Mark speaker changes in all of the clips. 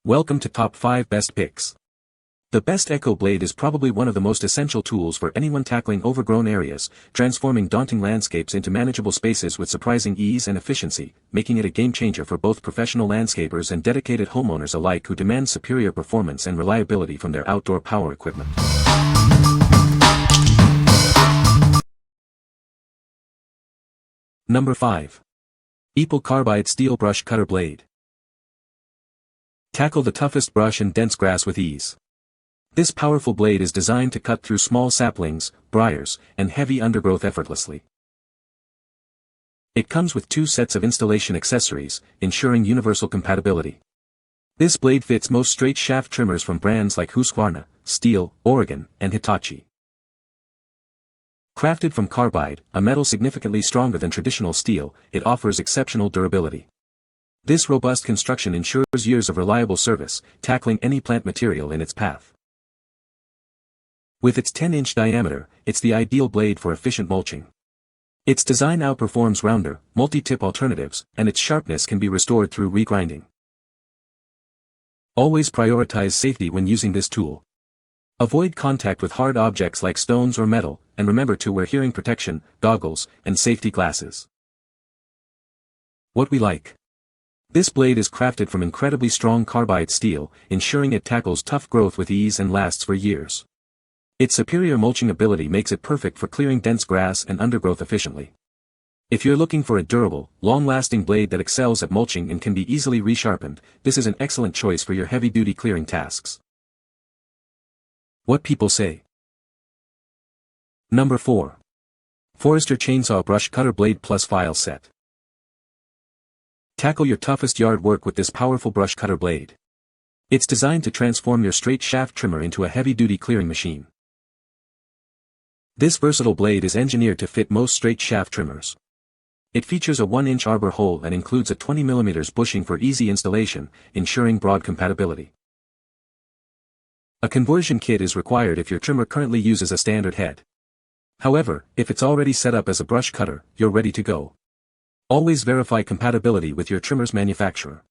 Speaker 1: Welcome to Top 5 Best Picks. The best Echo blade is probably one of the most essential tools for anyone tackling overgrown areas, transforming daunting landscapes into manageable spaces with surprising ease and efficiency, making it a game-changer for both professional landscapers and dedicated homeowners alike who demand superior performance and reliability from their outdoor power equipment. Number 5. Eapele Carbide Steel Brush Cutter Blade. Tackle the toughest brush and dense grass with ease. This powerful blade is designed to cut through small saplings, briars, and heavy undergrowth effortlessly. It comes with 2 sets of installation accessories, ensuring universal compatibility. This blade fits most straight shaft trimmers from brands like Husqvarna, Steel, Oregon, and Hitachi. Crafted from carbide, a metal significantly stronger than traditional steel, it offers exceptional durability. This robust construction ensures years of reliable service, tackling any plant material in its path. With its 10-inch diameter, it's the ideal blade for efficient mulching. Its design outperforms rounder, multi-tip alternatives, and its sharpness can be restored through regrinding. Always prioritize safety when using this tool. Avoid contact with hard objects like stones or metal, and remember to wear hearing protection, goggles, and safety glasses. What we like. This blade is crafted from incredibly strong carbide steel, ensuring it tackles tough growth with ease and lasts for years. Its superior mulching ability makes it perfect for clearing dense grass and undergrowth efficiently. If you're looking for a durable, long-lasting blade that excels at mulching and can be easily resharpened, this is an excellent choice for your heavy-duty clearing tasks. What people say. Number 4. Forester Chainsaw Brush Cutter Blade Plus File Set. Tackle your toughest yard work with this powerful brush cutter blade. It's designed to transform your straight shaft trimmer into a heavy-duty clearing machine. This versatile blade is engineered to fit most straight shaft trimmers. It features a 1-inch arbor hole and includes a 20 mm bushing for easy installation, ensuring broad compatibility. A conversion kit is required if your trimmer currently uses a standard head. However, if it's already set up as a brush cutter, you're ready to go. Always verify compatibility with your trimmer's manufacturer.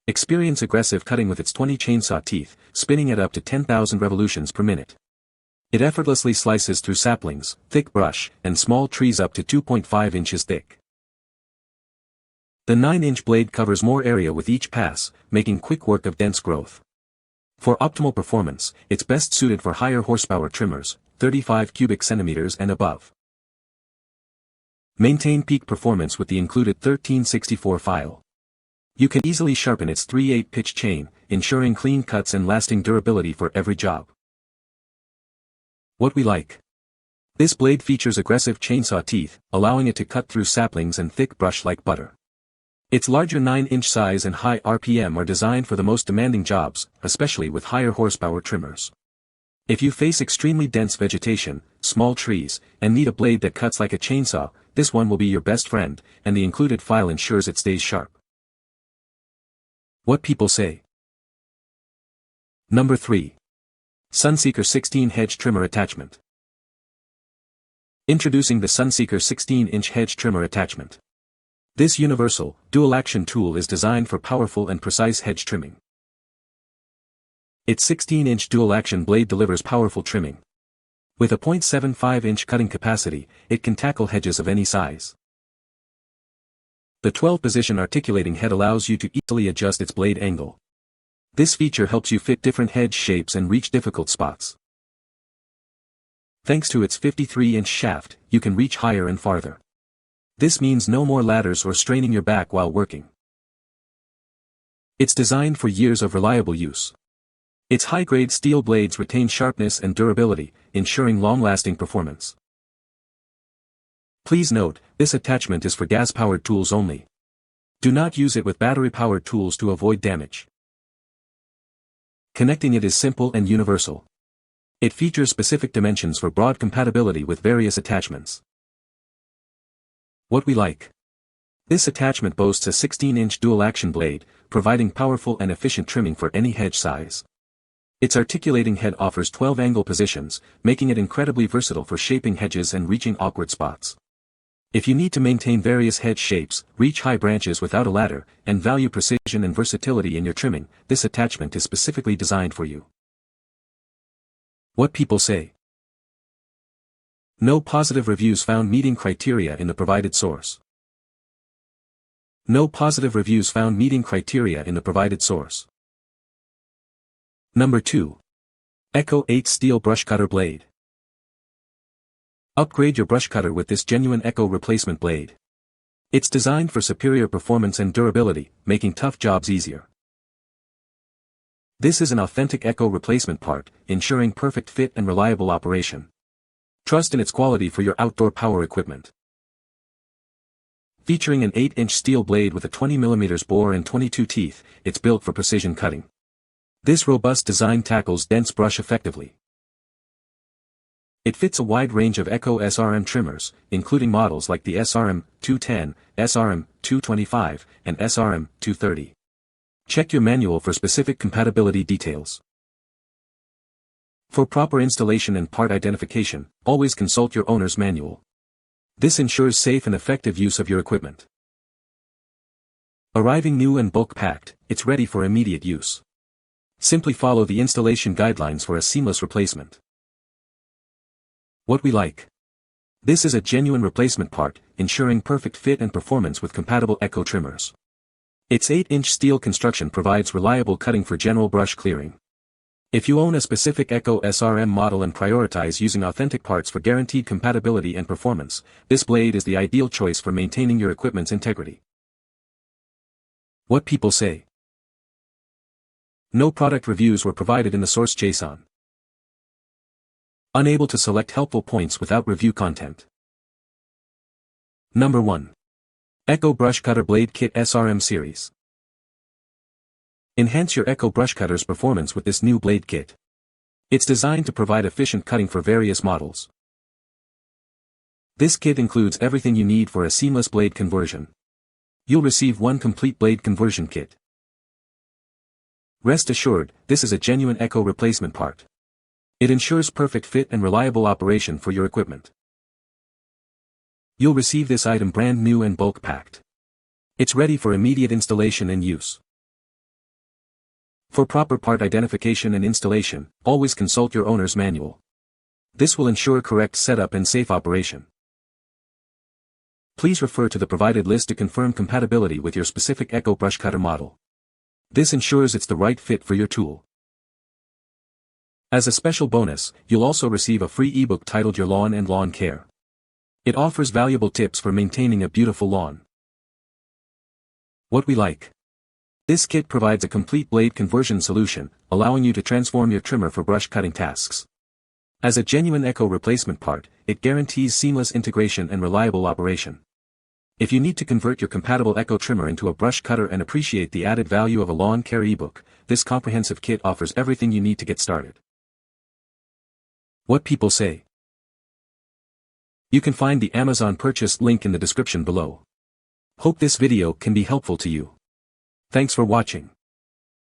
Speaker 1: Experience aggressive cutting with its 20 chainsaw teeth, spinning at up to 10,000 revolutions per minute. It effortlessly slices through saplings, thick brush, and small trees up to 2.5 inches thick. The 9-inch blade covers more area with each pass, making quick work of dense growth. For optimal performance, it's best suited for higher horsepower trimmers, 35 cubic centimeters and above. Maintain peak performance with the included 1364 file. You can easily sharpen its 3/8 pitch chain, ensuring clean cuts and lasting durability for every job. What we like. This blade features aggressive chainsaw teeth, allowing it to cut through saplings and thick brush like butter. Its larger 9-inch size and high RPM are designed for the most demanding jobs, especially with higher horsepower trimmers. If you face extremely dense vegetation, small trees, and need a blade that cuts like a chainsaw, this one will be your best friend, and the included file ensures it stays sharp. What people say. Number 3. SUNSEEKER 16 Hedge Trimmer Attachment. Introducing the SUNSEEKER 16-inch Hedge Trimmer Attachment. This universal, dual-action tool is designed for powerful and precise hedge trimming. Its 16-inch dual-action blade delivers powerful trimming. With a 0.75-inch cutting capacity, it can tackle hedges of any size. The 12-position articulating head allows you to easily adjust its blade angle. This feature helps you fit different hedge shapes and reach difficult spots. Thanks to its 53-inch shaft, you can reach higher and farther. This means no more ladders or straining your back while working. It's designed for years of reliable use. Its high-grade steel blades retain sharpness and durability, ensuring long-lasting performance. Please note, this attachment is for gas-powered tools only. Do not use it with battery-powered tools to avoid damage. Connecting it is simple and universal. It features specific dimensions for broad compatibility with various attachments. What we like. This attachment boasts a 16-inch dual-action blade, providing powerful and efficient trimming for any hedge size. Its articulating head offers 12 angle positions, making it incredibly versatile for shaping hedges and reaching awkward spots. If you need to maintain various hedge shapes, reach high branches without a ladder, and value precision and versatility in your trimming, this attachment is specifically designed for you. What people say. No positive reviews found meeting criteria in the provided source. No positive reviews found meeting criteria in the provided source. Number 2. Echo 8 Steel Brushcutter Blade. Upgrade your brushcutter with this genuine Echo replacement blade. It's designed for superior performance and durability, making tough jobs easier. This is an authentic Echo replacement part, ensuring perfect fit and reliable operation. Trust in its quality for your outdoor power equipment. Featuring an 8-inch steel blade with a 20mm bore and 22 teeth, it's built for precision cutting. This robust design tackles dense brush effectively. It fits a wide range of Echo SRM trimmers, including models like the SRM 210, SRM 225, and SRM 230. Check your manual for specific compatibility details. For proper installation and part identification, always consult your owner's manual. This ensures safe and effective use of your equipment. Arriving new and bulk packed, it's ready for immediate use. Simply follow the installation guidelines for a seamless replacement. What we like. This is a genuine replacement part, ensuring perfect fit and performance with compatible Echo trimmers. Its 8-inch steel construction provides reliable cutting for general brush clearing. If you own a specific Echo SRM model and prioritize using authentic parts for guaranteed compatibility and performance, this blade is the ideal choice for maintaining your equipment's integrity. What people say. No product reviews were provided in the source JSON. Unable to select helpful points without review content. Number 1. Echo Brushcutter Blade Kit SRM Series. Enhance your Echo brushcutter's performance with this new blade kit. It's designed to provide efficient cutting for various models. This kit includes everything you need for a seamless blade conversion. You'll receive one complete blade conversion kit. Rest assured, this is a genuine Echo replacement part. It ensures perfect fit and reliable operation for your equipment. You'll receive this item brand new and bulk packed. It's ready for immediate installation and use. For proper part identification and installation, always consult your owner's manual. This will ensure correct setup and safe operation. Please refer to the provided list to confirm compatibility with your specific Echo brushcutter model. This ensures it's the right fit for your tool. As a special bonus, you'll also receive a free ebook titled Your Lawn and Lawn Care. It offers valuable tips for maintaining a beautiful lawn. What we like. This kit provides a complete blade conversion solution, allowing you to transform your trimmer for brush cutting tasks. As a genuine Echo replacement part, it guarantees seamless integration and reliable operation. If you need to convert your compatible Echo trimmer into a brush cutter and appreciate the added value of a lawn care ebook, this comprehensive kit offers everything you need to get started. What people say. You can find the Amazon purchase link in the description below. Hope this video can be helpful to you. Thanks for watching.